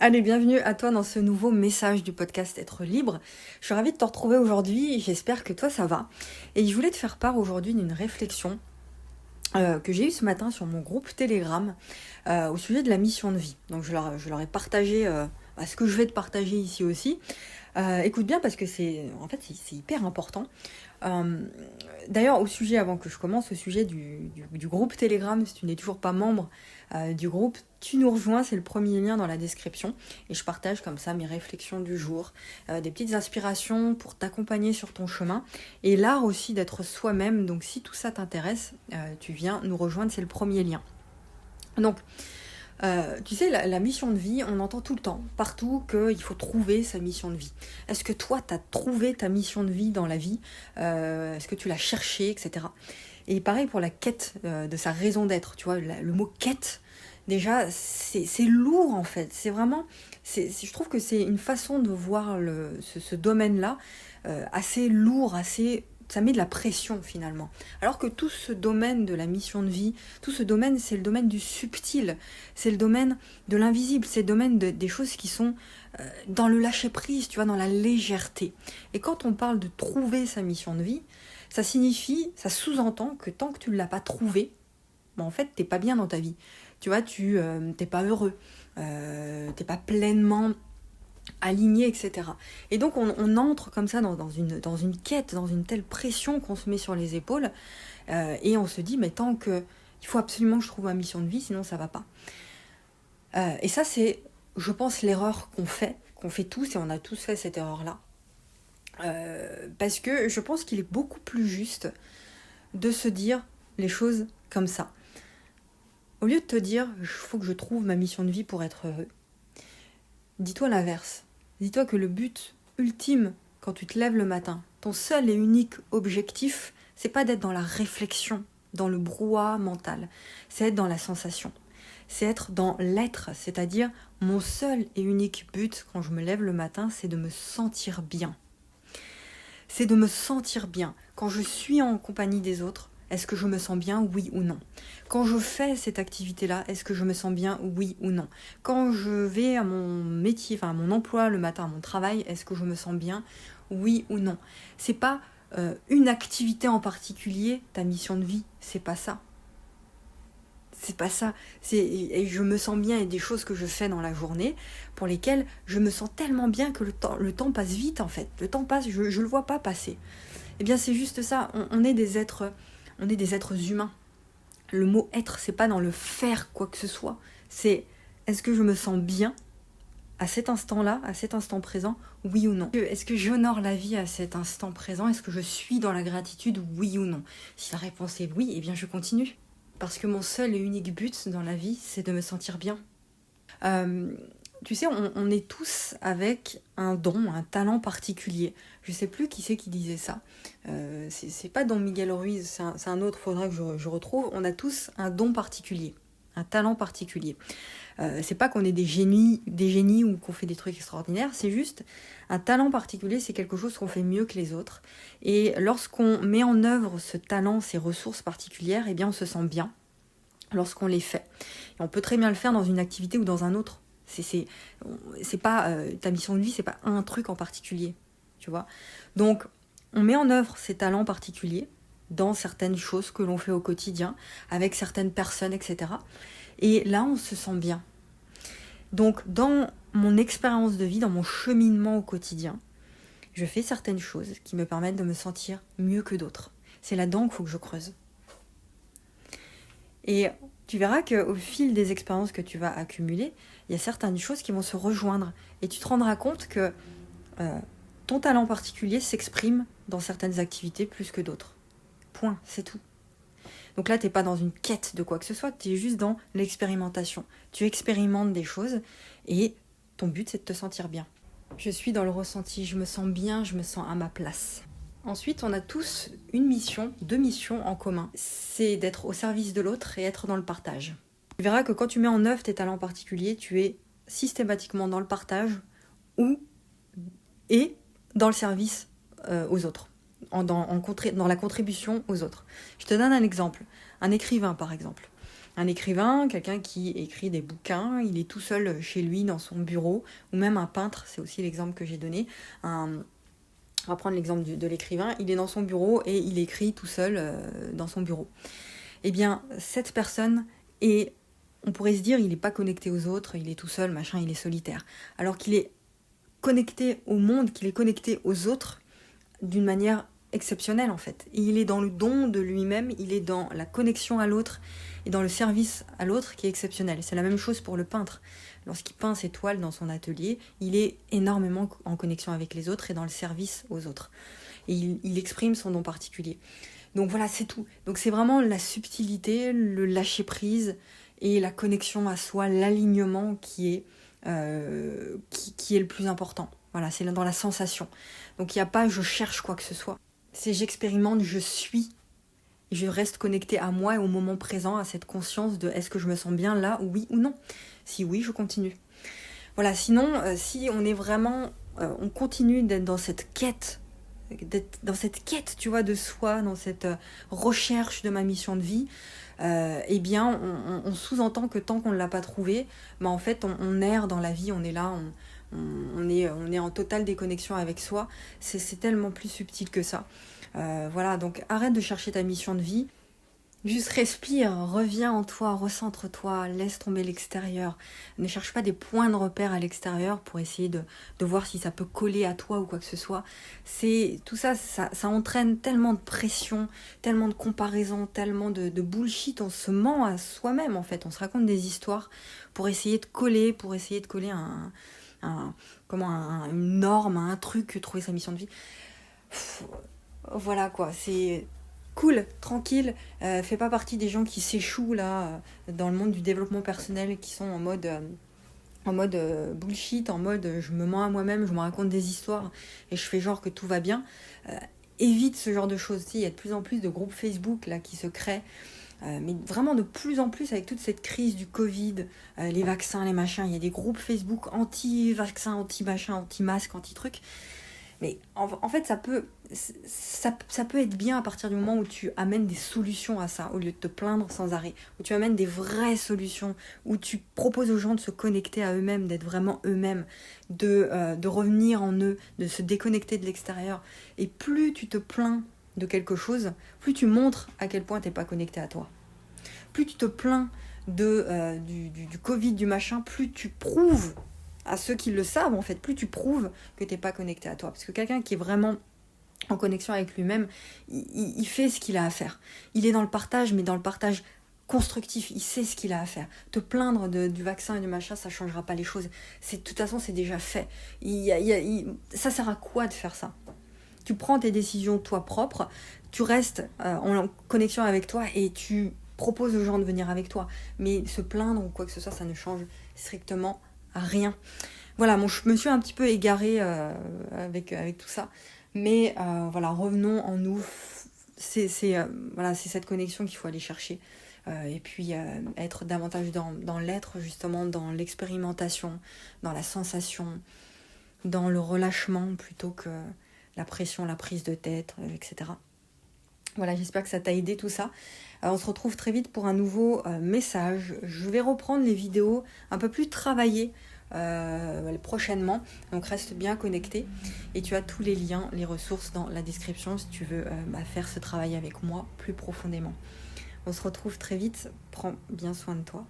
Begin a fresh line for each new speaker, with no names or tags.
Allez, bienvenue à toi dans ce nouveau message du podcast Être libre. Je suis ravie de te retrouver aujourd'hui, j'espère que toi ça va. Et je voulais te faire part aujourd'hui d'une réflexion que j'ai eue ce matin sur mon groupe Telegram au sujet de la mission de vie. Donc je leur ai partagé ce que je vais te partager ici aussi. Écoute bien parce que c'est hyper important. D'ailleurs, avant que je commence, au sujet du groupe Telegram, si tu n'es toujours pas membre du groupe, tu nous rejoins, c'est le premier lien dans la description. Et je partage comme ça mes réflexions du jour, des petites inspirations pour t'accompagner sur ton chemin. Et l'art aussi d'être soi-même, donc si tout ça t'intéresse, tu viens nous rejoindre, c'est le premier lien. Donc, tu sais, la mission de vie, on entend tout le temps, partout, qu'il faut trouver sa mission de vie. Est-ce que toi, tu as trouvé ta mission de vie dans la vie Est-ce que tu l'as cherchée, etc. Et pareil pour la quête de sa raison d'être. Tu vois, le mot quête, déjà, c'est lourd en fait. C'est vraiment, je trouve que c'est une façon de voir ce domaine-là assez lourd, ça met de la pression finalement. Alors que tout ce domaine de la mission de vie, tout ce domaine, c'est le domaine du subtil, c'est le domaine de l'invisible, c'est le domaine des choses qui sont dans le lâcher-prise, tu vois, dans la légèreté. Et quand on parle de trouver sa mission de vie, ça sous-entend que tant que tu ne l'as pas trouvé, en fait, t'es pas bien dans ta vie. Tu vois, t'es pas heureux, t'es pas pleinement aligné, etc. Et donc on entre comme ça dans une quête, dans une telle pression qu'on se met sur les épaules, et on se dit, mais il faut absolument que je trouve ma mission de vie, sinon ça va pas. Et ça, c'est, je pense, l'erreur qu'on fait tous, et on a tous fait cette erreur-là. Parce que je pense qu'il est beaucoup plus juste de se dire les choses comme ça. Au lieu de te dire, il faut que je trouve ma mission de vie pour être heureux, dis-toi l'inverse. Dis-toi que le but ultime, quand tu te lèves le matin, ton seul et unique objectif, c'est pas d'être dans la réflexion, dans le brouhaha mental, c'est être dans la sensation. C'est être dans l'être, c'est-à-dire mon seul et unique but quand je me lève le matin, c'est de me sentir bien. C'est de me sentir bien. Quand je suis en compagnie des autres, est-ce que je me sens bien, oui ou non? Quand je fais cette activité-là, est-ce que je me sens bien, oui ou non? Quand je vais à mon métier, à mon emploi le matin, à mon travail, est-ce que je me sens bien, oui ou non? C'est pas une activité en particulier, ta mission de vie, c'est pas ça. C'est pas ça. Et je me sens bien, et des choses que je fais dans la journée pour lesquelles je me sens tellement bien que le temps passe vite en fait. Le temps passe, je le vois pas passer. Eh bien c'est juste ça, on est des êtres humains. Le mot être, c'est pas dans le faire quoi que ce soit. C'est est-ce que je me sens bien à cet instant-là, à cet instant présent, oui ou non? Est-ce que j'honore la vie à cet instant présent? Est-ce que je suis dans la gratitude, oui ou non? Si la réponse est oui, eh bien je continue. Parce que mon seul et unique but dans la vie, c'est de me sentir bien. Tu sais, on est tous avec un don, un talent particulier. Je sais plus qui c'est qui disait ça. C'est pas Don Miguel Ruiz, c'est un autre, faudra que je retrouve. On a tous un don particulier, un talent particulier. C'est pas qu'on est des génies ou qu'on fait des trucs extraordinaires, c'est juste un talent particulier, c'est quelque chose qu'on fait mieux que les autres. Et lorsqu'on met en œuvre ce talent, ces ressources particulières, eh bien on se sent bien lorsqu'on les fait. Et on peut très bien le faire dans une activité ou dans un autre. C'est pas ta mission de vie, c'est pas un truc en particulier, tu vois. Donc on met en œuvre ces talents particuliers dans certaines choses que l'on fait au quotidien, avec certaines personnes, etc. Et là, on se sent bien. Donc, dans mon expérience de vie, dans mon cheminement au quotidien, je fais certaines choses qui me permettent de me sentir mieux que d'autres. C'est là-dedans qu'il faut que je creuse. Et tu verras qu'au fil des expériences que tu vas accumuler, il y a certaines choses qui vont se rejoindre. Et tu te rendras compte que ton talent particulier s'exprime dans certaines activités plus que d'autres. Point, c'est tout. Donc là, tu n'es pas dans une quête de quoi que ce soit, tu es juste dans l'expérimentation. Tu expérimentes des choses et ton but, c'est de te sentir bien. Je suis dans le ressenti, je me sens bien, je me sens à ma place. Ensuite, on a tous deux missions en commun. C'est d'être au service de l'autre et être dans le partage. Tu verras que quand tu mets en œuvre tes talents particuliers, tu es systématiquement dans le partage et dans le service aux autres. Dans la contribution aux autres. Je te donne un exemple. Un écrivain, par exemple. Un écrivain, quelqu'un qui écrit des bouquins, il est tout seul chez lui dans son bureau, ou même un peintre, c'est aussi l'exemple que j'ai donné. On va prendre l'exemple de l'écrivain, il est dans son bureau et il écrit tout seul dans son bureau. Eh bien, cette personne est, on pourrait se dire, il n'est pas connecté aux autres, il est tout seul, machin, il est solitaire. Alors qu'il est connecté au monde, qu'il est connecté aux autres d'une manière exceptionnelle en fait. Et il est dans le don de lui-même, il est dans la connexion à l'autre et dans le service à l'autre qui est exceptionnel. C'est la même chose pour le peintre. Lorsqu'il peint ses toiles dans son atelier, il est énormément en connexion avec les autres et dans le service aux autres. Et il exprime son don particulier. Donc voilà, c'est tout. Donc c'est vraiment la subtilité, le lâcher-prise et la connexion à soi, l'alignement qui est le plus important. Voilà, c'est dans la sensation. Donc il n'y a pas je cherche quoi que ce soit. C'est j'expérimente, je suis. Et je reste connectée à moi et au moment présent, à cette conscience de est-ce que je me sens bien là, oui ou non. Si oui, je continue. Voilà, sinon, si on est vraiment... on continue d'être dans cette quête, tu vois, de soi, dans cette recherche de ma mission de vie, eh bien, on sous-entend que tant qu'on ne l'a pas trouvé, bah, en fait, on erre dans la vie, on est là, on est en totale déconnexion avec soi. C'est tellement plus subtil que ça. Voilà, donc arrête de chercher ta mission de vie. Juste respire, reviens en toi, recentre-toi, laisse tomber l'extérieur. Ne cherche pas des points de repère à l'extérieur pour essayer de voir si ça peut coller à toi ou quoi que ce soit. Tout ça entraîne tellement de pression, tellement de comparaison, tellement de bullshit. On se ment à soi-même en fait. On se raconte des histoires pour essayer de coller, une norme, un truc, trouver sa mission de vie. Voilà quoi, c'est cool, tranquille, fais pas partie des gens qui s'échouent là dans le monde du développement personnel, qui sont en mode bullshit, en mode je me mens à moi-même, je me raconte des histoires et je fais genre que tout va bien. Évite ce genre de choses. Il y a de plus en plus de groupes Facebook là qui se créent, mais vraiment de plus en plus avec toute cette crise du Covid, les vaccins, les machins, il y a des groupes Facebook anti-vaccins, anti-machin, anti-masque, anti-truc. Mais en fait, ça peut être bien à partir du moment où tu amènes des solutions à ça, au lieu de te plaindre sans arrêt, où tu amènes des vraies solutions, où tu proposes aux gens de se connecter à eux-mêmes, d'être vraiment eux-mêmes, de revenir en eux, de se déconnecter de l'extérieur. Et plus tu te plains de quelque chose, plus tu montres à quel point tu n'es pas connecté à toi. Plus tu te plains du Covid, du machin, plus tu prouves à ceux qui le savent, en fait, plus tu prouves que t'es pas connecté à toi. Parce que quelqu'un qui est vraiment en connexion avec lui-même, il fait ce qu'il a à faire. Il est dans le partage, mais dans le partage constructif. Il sait ce qu'il a à faire. Te plaindre du vaccin et du machin, ça changera pas les choses. De toute façon, c'est déjà fait. Ça sert à quoi de faire ça ? Tu prends tes décisions toi propre, tu restes en connexion avec toi et tu proposes aux gens de venir avec toi. Mais se plaindre ou quoi que ce soit, ça ne change strictement rien. Voilà, je me suis un petit peu égarée avec tout ça. Mais voilà, revenons en nous. C'est cette connexion qu'il faut aller chercher. Et puis être davantage dans l'être, justement, dans l'expérimentation, dans la sensation, dans le relâchement plutôt que la pression, la prise de tête, etc. Voilà, j'espère que ça t'a aidé tout ça. On se retrouve très vite pour un nouveau message. Je vais reprendre les vidéos un peu plus travaillées prochainement. Donc reste bien connecté. Et tu as tous les liens, les ressources dans la description si tu veux faire ce travail avec moi plus profondément. On se retrouve très vite. Prends bien soin de toi.